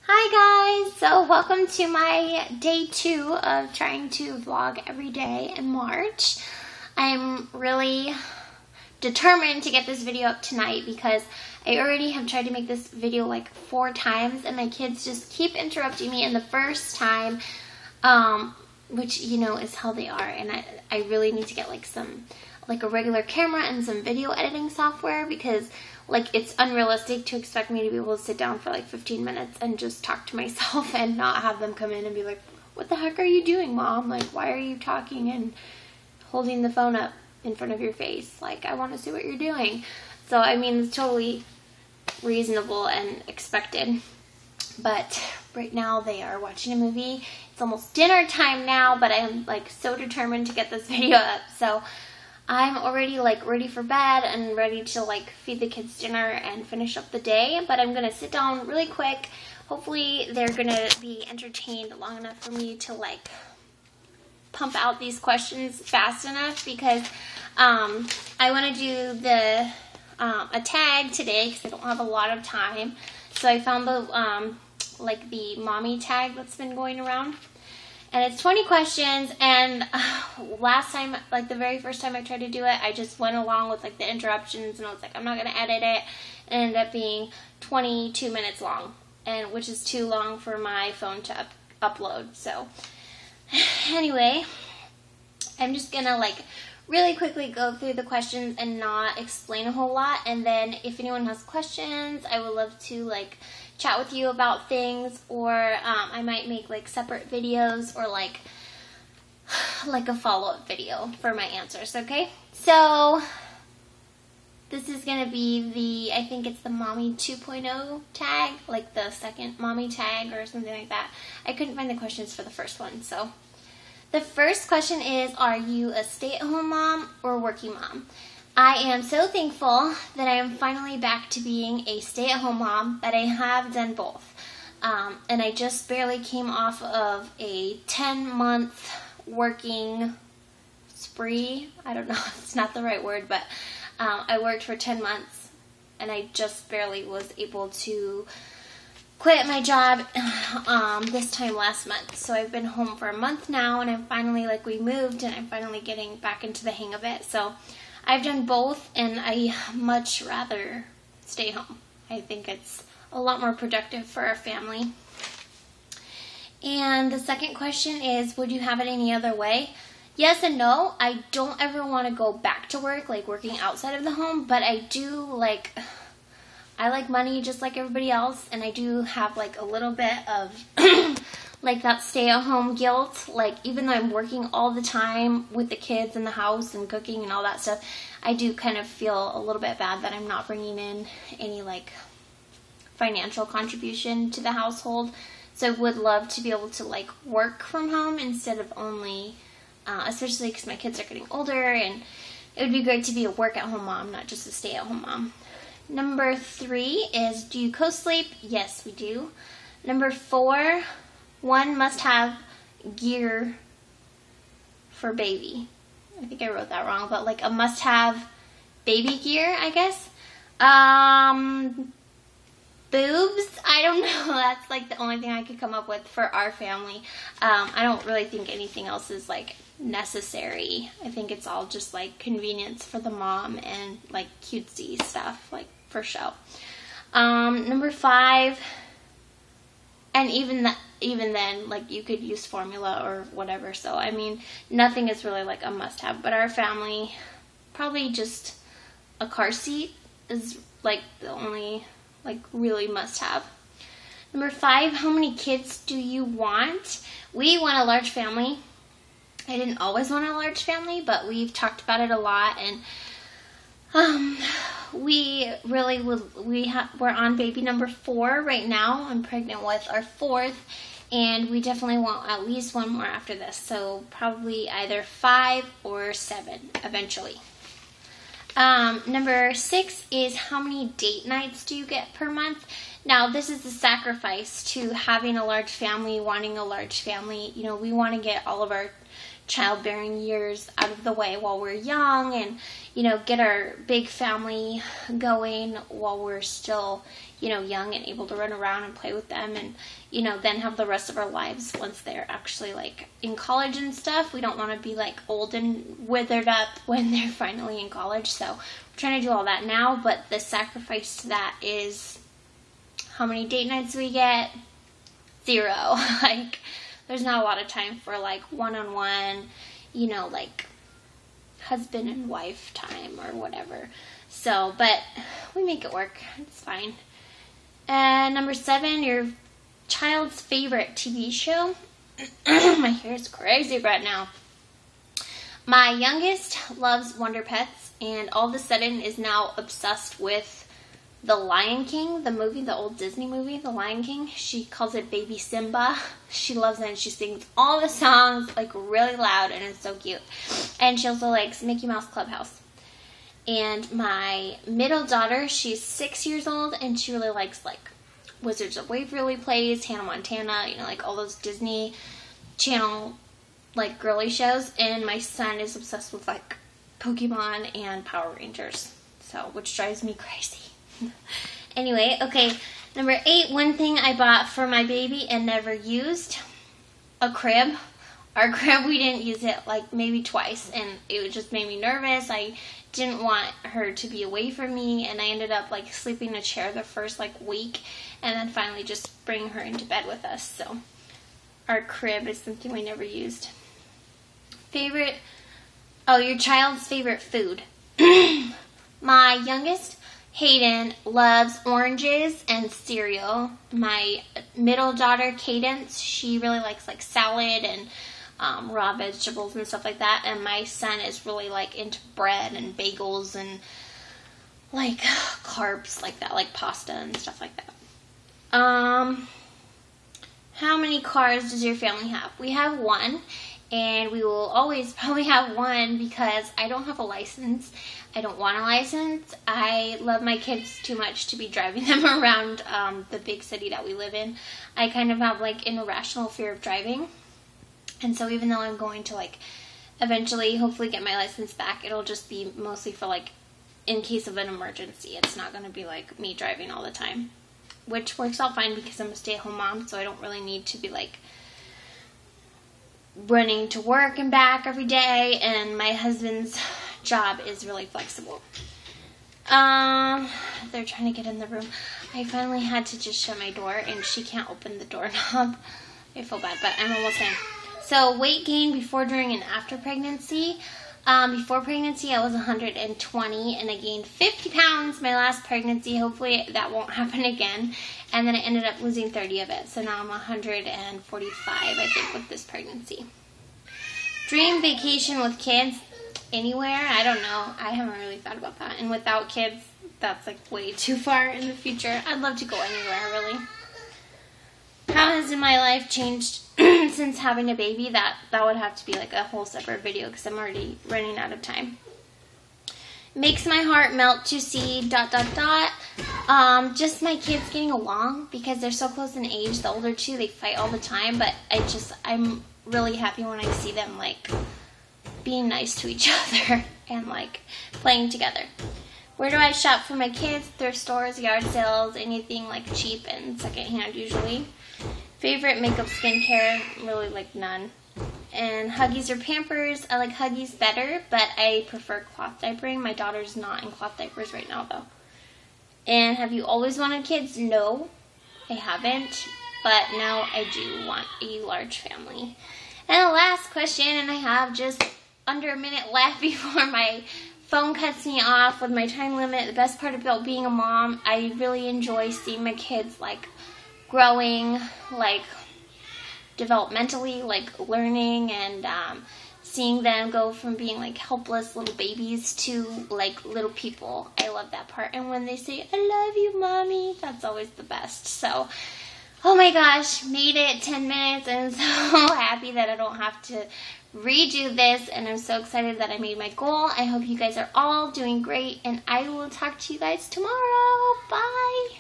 Hi guys! So welcome to my day 2 of trying to vlog every day in March. I'm really determined to get this video up tonight because I already have tried to make this video like 4 times and my kids just keep interrupting me. And the first time, which you know is how they are, and I really need to get like a regular camera and some video editing software because like it's unrealistic to expect me to be able to sit down for like 15 minutes and just talk to myself and not have them come in and be like, what the heck are you doing, Mom? Like, why are you talking and holding the phone up in front of your face? Like, I want to see what you're doing. So, I mean, it's totally reasonable and expected. But right now they are watching a movie. It's almost dinner time now, but I'm like so determined to get this video up. So I'm already like ready for bed and ready to like feed the kids dinner and finish up the day, but I'm gonna sit down really quick. Hopefully they're gonna be entertained long enough for me to like pump out these questions fast enough because I want to do the a tag today because I don't have a lot of time. So I found the like the mommy tag that's been going around. And it's 20 questions, and last time, like the very first time I tried to do it, I just went along with like the interruptions, and I was like, I'm not going to edit it. It ended up being 22 minutes long, and which is too long for my phone to upload. So anyway, I'm just going to like really quickly go through the questions and not explain a whole lot. And then if anyone has questions, I would love to like chat with you about things, or I might make like separate videos or like a follow-up video for my answers, okay? So this is gonna be the, I think it's the Mommy 2.0 tag, like the second Mommy tag or something like that. I couldn't find the questions for the first one. So the first question is, are you a stay-at-home mom or working mom? I am so thankful that I am finally back to being a stay-at-home mom, but I have done both. And I just barely came off of a 10-month working spree. I don't know if it's not the right word, but I worked for 10 months, and I just barely was able to quit my job this time last month. So I've been home for a month now, and I'm finally, like, we moved, and I'm finally getting back into the hang of it. So I've done both, and I much rather stay home. I think it's a lot more productive for our family. And the second question is, would you have it any other way? Yes and no. I don't ever want to go back to work, like working outside of the home, but I do like, I like money just like everybody else, and I do have like a little bit of like that stay-at-home guilt. Like, even though I'm working all the time with the kids in the house and cooking and all that stuff, I do kind of feel a little bit bad that I'm not bringing in any like financial contribution to the household. So I would love to be able to like work from home instead of only, especially because my kids are getting older, and it would be great to be a work-at-home mom, not just a stay-at-home mom. Number 3 is, do you co-sleep? Yes, we do. Number 4, one must-have gear for baby. I think I wrote that wrong, but like a must-have baby gear, I guess. Boobs? I don't know. That's like the only thing I could come up with for our family. I don't really think anything else is like necessary. I think it's all just like convenience for the mom and like cutesy stuff, like for show. Number 5, and even then, like, you could use formula or whatever. So, I mean, nothing is really, like, a must-have. But our family, probably just a car seat is, like, the only, like, really must-have. Number 5, how many kids do you want? We want a large family. I didn't always want a large family, but we've talked about it a lot. And we really we're on baby number 4 right now. I'm pregnant with our 4th, and we definitely want at least one more after this. So probably either 5 or 7 eventually. Number 6 is, how many date nights do you get per month? Now, this is the sacrifice to having a large family, wanting a large family. You know, we want to get all of our childbearing years out of the way while we're young, and, you know, get our big family going while we're still, you know, young and able to run around and play with them, and, you know, then have the rest of our lives once they're actually, like, in college and stuff. We don't want to be, like, old and withered up when they're finally in college, so we're trying to do all that now, but the sacrifice to that is how many date nights we get? 0. Like, there's not a lot of time for, like, one-on-one, you know, like, husband and wife time or whatever. So, but we make it work. It's fine. And number 7, your child's favorite TV show. My hair is crazy right now. My youngest loves Wonder Pets, and all of a sudden is now obsessed with The Lion King, the movie, the old Disney movie, The Lion King. She calls it Baby Simba. She loves it, and she sings all the songs, like, really loud, and it's so cute. And she also likes Mickey Mouse Clubhouse. And my middle daughter, she's 6 years old, and she really likes, like, Wizards of Waverly Place, Hannah Montana, you know, like, all those Disney Channel, like, girly shows. And my son is obsessed with, like, Pokemon and Power Rangers, so, which drives me crazy. Anyway, okay, number 8, one thing I bought for my baby and never used, a crib. Our crib, we didn't use it, like, maybe twice, and it just made me nervous. I didn't want her to be away from me, and I ended up, like, sleeping in a chair the first, like, week, and then finally just bringing her into bed with us. So our crib is something we never used. Favorite, oh, your child's favorite food. My youngest, Hayden, loves oranges and cereal. My middle daughter, Cadence, she really likes, like, salad and raw vegetables and stuff like that. And my son is really, like, into bread and bagels and, like, carbs like that, like pasta and stuff like that. How many cars does your family have? We have 1, and we will always probably have 1 because I don't have a license. I don't want a license. I love my kids too much to be driving them around the big city that we live in. I kind of have, like, an irrational fear of driving. And so even though I'm going to, like, eventually hopefully get my license back, it'll just be mostly for, like, in case of an emergency. It's not going to be, like, me driving all the time, which works out fine because I'm a stay-at-home mom, so I don't really need to be, like, running to work and back every day, and my husband's job is really flexible. They're trying to get in the room. I finally had to just shut my door, and she can't open the doorknob. I feel bad, but I'm almost in. So, weight gain before, during, and after pregnancy. Before pregnancy, I was 120, and I gained 50 pounds my last pregnancy. Hopefully that won't happen again. And then I ended up losing 30 of it. So now I'm 145, I think, with this pregnancy. Dream vacation with kids? Anywhere? I don't know. I haven't really thought about that. And without kids, that's, like, way too far in the future. I'd love to go anywhere, really. How has my life changed since having a baby? That would have to be, like, a whole separate video because I'm already running out of time. Makes my heart melt to see ... Just my kids getting along because they're so close in age. The older two, they fight all the time, but I'm really happy when I see them, like, being nice to each other and, like, playing together. Where do I shop for my kids? Thrift stores, yard sales, anything, like, cheap and secondhand usually. Favorite makeup, skincare, really, like, none. And Huggies or Pampers, I like Huggies better, but I prefer cloth diapering. My daughter's not in cloth diapers right now, though. And have you always wanted kids? No, I haven't, but now I do want a large family. And the last question, and I have just under a minute left before my phone cuts me off with my time limit. The best part about being a mom, I really enjoy seeing my kids, like, growing, like, developmentally, like, learning, and seeing them go from being, like, helpless little babies to, like, little people. I love that part. And when they say, "I love you, Mommy," that's always the best. So, oh my gosh, made it 10 minutes, and I'm so happy that I don't have to redo this, and I'm so excited that I made my goal. I hope you guys are all doing great, and I will talk to you guys tomorrow. Bye!